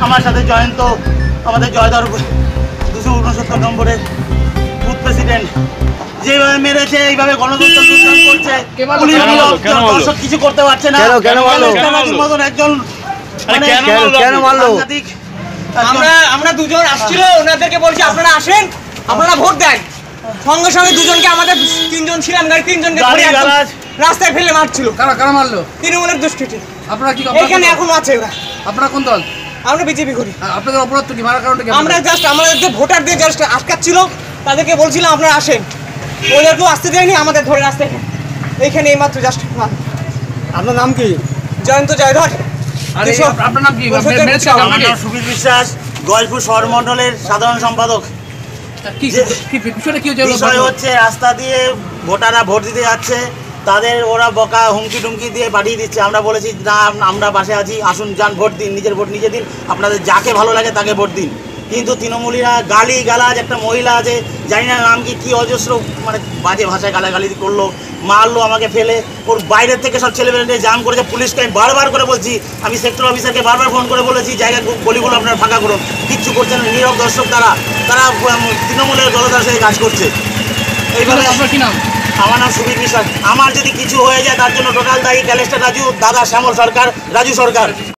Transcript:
আমার সাথে জয়ন্ত আমাদের জয়দার 269 নম্বরের বুথ প্রেসিডেন্ট যেভাবে মেরেছে এইভাবে গণতন্ত্র লুণ্ঠন করছে, দর্শক কিছু করতে পারছে না। মতন একজন কেন মারলো? আমরা দুজন আসছিল, ওনাদেরকে বলছি আপনারা আসেন, আপনারা ভোট দেন। সঙ্গে সঙ্গে দুজনকে, আমাদের তিনজন ছিলাম, গাড়ি তিনজনকে রাস্তায় ফেলে মারছিল। কারা মারলো? তৃণমূলের দুষ্কৃতী। আপনারা কি এখানে এখনো আছে ওরা? আপনারা কোন দল? আমরা বিজেপি করি। আপনাদের অপরাধ কি? মারার কারণটা কি? আমরা জাস্ট আমাদের যে ভোটারদের জাস্ট আটকাচ্ছিল, তাদেরকে বলছিলাম আপনারা আসেন, ওদেরকেও আসতে দেয়নি, আমাদের ধরে রাস্তায় এইখানে এইমাত্র জাস্ট। আপনার নাম কি? জয়ন্ত জয়ধর। আপনার নাম কি? সুবীর বিশ্বাস, গলপুর শহর মন্ডলের সাধারণ সম্পাদক। বিষয় হচ্ছে রাস্তা দিয়ে ভোটাররা ভোট দিতে যাচ্ছে, তাদের ওরা বকা হুমকি টুমকি দিয়ে পাঠিয়ে দিচ্ছে। আমরা বলেছি না, আমরা বাসে আছি, আসুন যান ভোট দিন, নিজের ভোট নিজে দিন, আপনাদের যাকে ভালো লাগে তাকে ভোট দিন। কিন্তু তৃণমূলীরা গালি গালাজ, একটা মহিলা আছে জানি না নাম কি অজস্র মানে বাজে ভাষায় গালাগালি করলো, মারলো, আমাকে ফেলে। ওর বাইরের থেকে সব ছেলেমেয়েদের জাম করেছে। পুলিশকে আমি বারবার করে বলছি, আমি সেক্টর অফিসারকে বারবার ফোন করে বলেছি জায়গা গলিগুলো আপনারা ফাঁকা করুন, কিচ্ছু করছেন না। নীরব দর্শক তারা তৃণমূলের দলদার সাথে কাজ করছে। এইভাবে। আপনার কি নাম? আমার নাম সুবীর বিশ্বাস। আমার যদি কিছু হয়ে যায় তার জন্য টোটাল দায়ী ক্যালেস্টার রাজু, দাদা শ্যামল সরকার, রাজু সরকার।